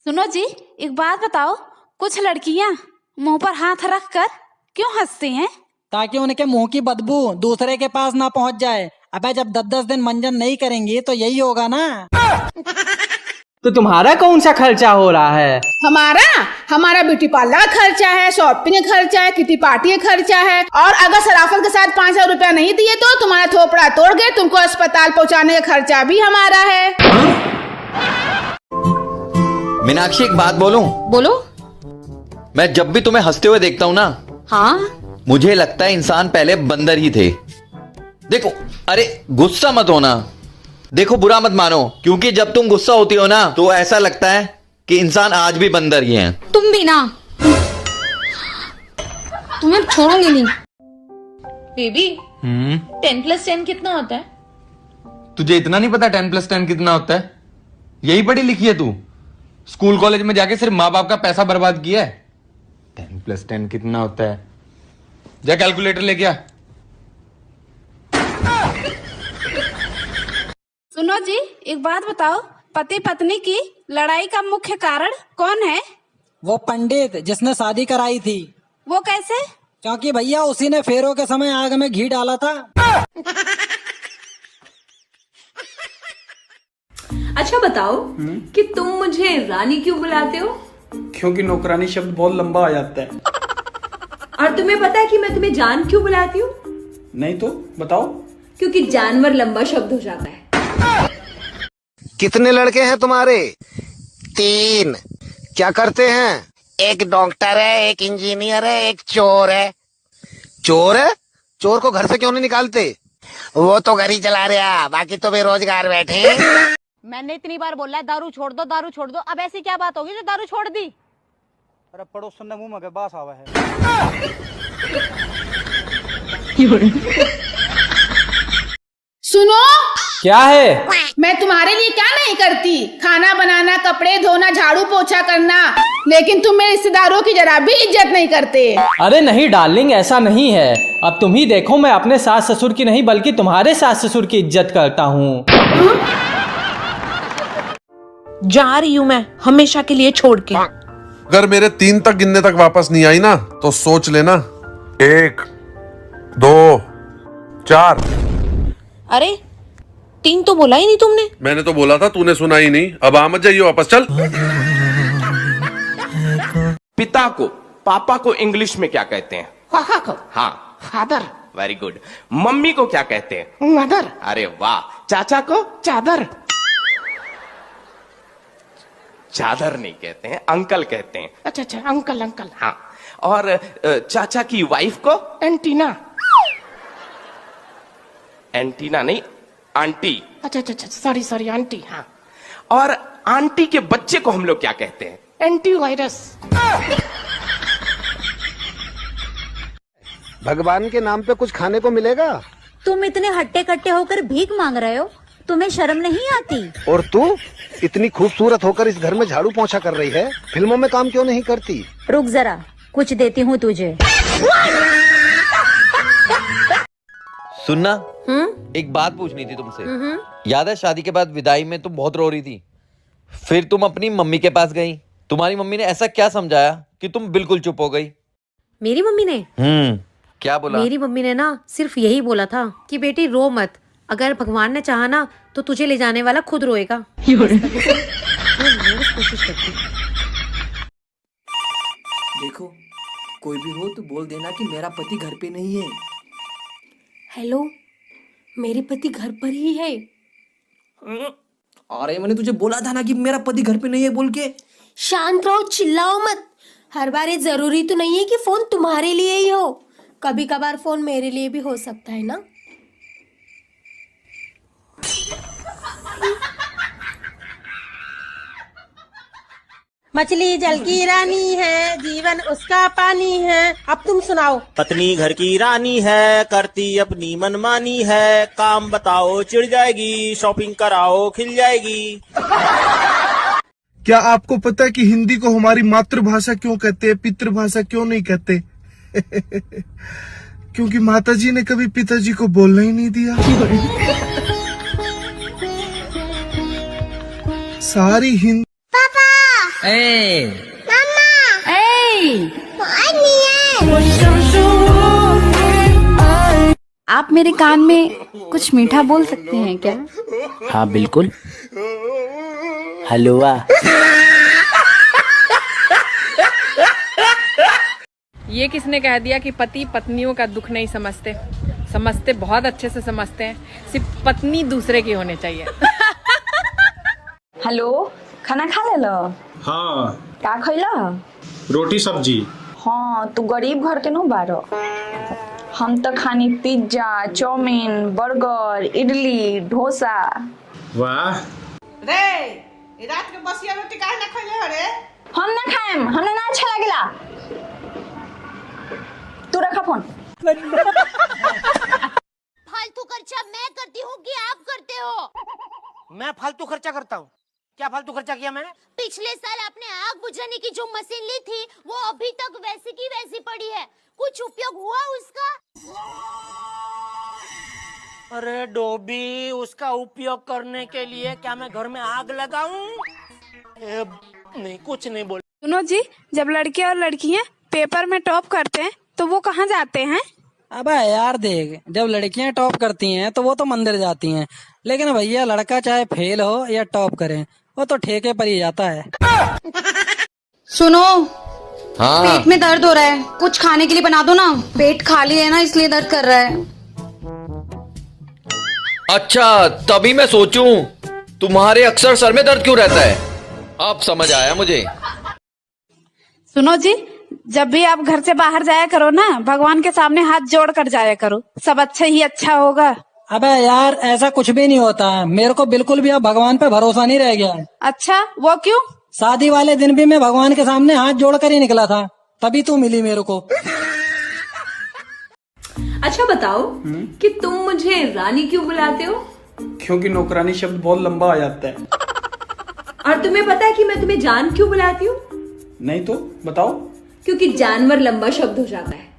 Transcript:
सुनो जी, एक बात बताओ, कुछ लड़कियां मुंह पर हाथ रख कर क्यों हंसती हैं? ताकि उनके मुंह की बदबू दूसरे के पास ना पहुंच जाए। अबे जब 10-10 दिन मंजन नहीं करेंगी तो यही होगा ना। तो तुम्हारा कौन सा खर्चा हो रहा है? हमारा ब्यूटी पार्लर का खर्चा है, शॉपिंग का खर्चा है, किटी पार्टी का खर्चा है। और अगर सराफत के साथ 5,000 रुपया नहीं दिए तो तुम्हारा थोपड़ा तोड़ गए, तुमको अस्पताल पहुंचाने का खर्चा भी हमारा है। मीनाक्षी एक बात बोलूं? बोलो। मैं जब भी तुम्हें हंसते हुए देखता हूँ ना, हाँ, मुझे लगता है इंसान पहले बंदर ही थे। देखो, अरे गुस्सा मत होना, देखो बुरा मत मानो, क्योंकि जब तुम गुस्सा होती हो ना तो ऐसा लगता है कि इंसान आज भी बंदर ही हैं। तुम भी ना, तुम्हें छोड़ूंगी नहीं। बेबी 10+10 कितना होता है? तुझे इतना नहीं पता 10+10 कितना होता है? यही पढ़ी लिखी है तू? स्कूल कॉलेज में जाके सिर्फ माँ बाप का पैसा बर्बाद किया है। 10+10 कितना होता है? जा कैलकुलेटर लेके आ। सुनो जी, एक बात बताओ, पति पत्नी की लड़ाई का मुख्य कारण कौन है? वो पंडित जिसने शादी कराई थी। वो कैसे? क्योंकि भैया उसी ने फेरों के समय आग में घी डाला था। अच्छा बताओ कि तुम मुझे रानी क्यों बुलाते हो? क्योंकि नौकरानी शब्द बहुत लंबा आ जाता है। और तुम्हें पता है कि मैं तुम्हें जान क्यों बुलाती हूँ? नहीं तो बताओ। क्योंकि जानवर लंबा शब्द हो जाता है। कितने लड़के हैं तुम्हारे? 3। क्या करते हैं? एक डॉक्टर है, एक इंजीनियर है, एक चोर है। चोर है? चोर को घर से क्यों नहीं निकालते? वो तो घर ही चला रहा, बाकी तो बेरोजगार बैठे। मैंने इतनी बार बोला है दारू छोड़ दो, दारू छोड़ दो। अब ऐसी क्या बात होगी जो दारू छोड़ दी? अरे पड़ोसन ने मुंह में बास आवा है। सुनो, क्या है? मैं तुम्हारे लिए क्या नहीं करती? खाना बनाना, कपड़े धोना, झाड़ू पोछा करना, लेकिन तुम मेरे रिश्तेदारों की जरा भी इज्जत नहीं करते। अरे नहीं डार्लिंग, ऐसा नहीं है। अब तुम ही देखो, मैं अपने सास ससुर की नहीं बल्कि तुम्हारे सास ससुर की इज्जत करता हूँ। जा रही हूँ मैं हमेशा के लिए छोड़ के। अगर मेरे 3 तक गिनने तक वापस नहीं आई ना तो सोच लेना। 1 2 4। अरे 3 तो बोला ही नहीं तुमने। मैंने तो बोला था, तूने सुना ही नहीं। अब आ मत जाइए वापस, चल। पिता को, पापा को इंग्लिश में क्या कहते हैं? पापा को? हाँ, फादर। Very good. मम्मी को क्या कहते हैं? मदर। अरे वाह। चाचा को? चादर। चादर नहीं कहते हैं, अंकल कहते हैं। अच्छा अच्छा, अंकल अंकल। हाँ। और चाचा की वाइफ को? एंटीना। एंटीना नहीं, आंटी। अच्छा अच्छा अच्छा, सॉरी सॉरी, आंटी। हाँ। और आंटी के बच्चे को हम लोग क्या कहते हैं? एंटीवायरस। भगवान के नाम पे कुछ खाने को मिलेगा? तुम इतने हट्टे कट्टे होकर भीख मांग रहे हो, तुम्हें शर्म नहीं आती? और तू इतनी खूबसूरत होकर इस घर में झाड़ू पोंछा कर रही है, फिल्मों में काम क्यों नहीं करती? रुक जरा, कुछ देती हूँ तुझे। सुनना, एक बात पूछनी थी तुमसे। याद है शादी के बाद विदाई में तुम बहुत रो रही थी, फिर तुम अपनी मम्मी के पास गई। तुम्हारी मम्मी ने ऐसा क्या समझाया कि तुम बिल्कुल चुप हो गई? मेरी मम्मी ने? क्या बोला? मेरी मम्मी ने ना सिर्फ यही बोला था कि बेटी रो मत, अगर भगवान ने चाहा ना तो तुझे ले जाने वाला खुद रोएगा। कोशिश करती। देखो, कोई भी हो तो बोल देना कि मेरा पति घर पे नहीं है। हेलो, मेरे पति घर पर ही है। अरे मैंने तुझे बोला था ना कि मेरा पति घर पे नहीं है बोल के। शांत रहो, चिल्लाओ मत। हर बार ये जरूरी तो नहीं है कि फोन तुम्हारे लिए ही हो, कभी कभार फोन मेरे लिए भी हो सकता है ना। मछली जल की रानी है, जीवन उसका पानी है। अब तुम सुनाओ। पत्नी घर की रानी है, करती अपनी मनमानी है। काम बताओ चिढ़ जाएगी, शॉपिंग कराओ खिल जाएगी। क्या आपको पता है कि हिंदी को हमारी मातृभाषा क्यों कहते हैं, पितृभाषा क्यों नहीं कहते? क्योंकि माताजी ने कभी पिताजी को बोलना ही नहीं दिया। सारी हिंदी आप मेरे कान में कुछ मीठा बोल सकते हैं क्या? हाँ बिल्कुल। हलवा। ये किसने कह दिया कि पति पत्नियों का दुख नहीं समझते? समझते, बहुत अच्छे से समझते हैं, सिर्फ पत्नी दूसरे की होनी चाहिए। हेलो, खाना खा ले लो? हाँ। का खैला? रोटी सब्जी। हाँ, तू गरीब घर के नो बारो। हम तो खानी pizza, chowmein, burger, idli, dosa. वाह। रे, रात के बसिया रोटी काहे ना खैले हो रे? हम ना खाएम, हमने ना अच्छा लगेला। तू रखा फोन। फालतू खर्चा मैं करती हूँ कि आप करते हो? मैं फालतू खर्चा करता हूँ? क्या फालतू खर्चा किया मैंने? पिछले साल आपने आग बुझाने की जो मशीन ली थी वो अभी तक वैसी की वैसी पड़ी है, कुछ उपयोग हुआ उसका? अरे डोबी, उसका उपयोग करने के लिए क्या मैं घर में आग लगाऊं? नहीं, कुछ नहीं बोल। सुनो जी, जब लड़के और लड़कियां पेपर में टॉप करते हैं तो वो कहाँ जाते हैं? अबे यार देख, जब लड़कियां टॉप करती हैं तो वो तो मंदिर जाती हैं, लेकिन भैया लड़का चाहे फेल हो या टॉप करे, वो तो ठेके पर ही जाता है। सुनो, हाँ। पेट में दर्द हो रहा है, कुछ खाने के लिए बना दो ना। पेट खाली है ना, इसलिए दर्द कर रहा है। अच्छा, तभी मैं सोचूं तुम्हारे अक्सर सर में दर्द क्यों रहता है। अब समझ आया मुझे। सुनो जी, जब भी आप घर से बाहर जाया करो ना, भगवान के सामने हाथ जोड़ कर जाया करो, सब अच्छा ही अच्छा होगा। अबे यार, ऐसा कुछ भी नहीं होता है, मेरे को बिल्कुल भी अब भगवान पे भरोसा नहीं रह गया है। अच्छा, वो क्यों? शादी वाले दिन भी मैं भगवान के सामने हाथ जोड़ कर ही निकला था, तभी तू मिली मेरे को। अच्छा बताओ कि तुम मुझे रानी क्यों बुलाते हो? क्योंकि नौकरानी शब्द बहुत लंबा आ जाता है। और तुम्हें पता है कि मैं तुम्हें जान क्यों बुलाती हूँ? नहीं तो बताओ। क्योंकि जानवर लंबा शब्द हो जाता है।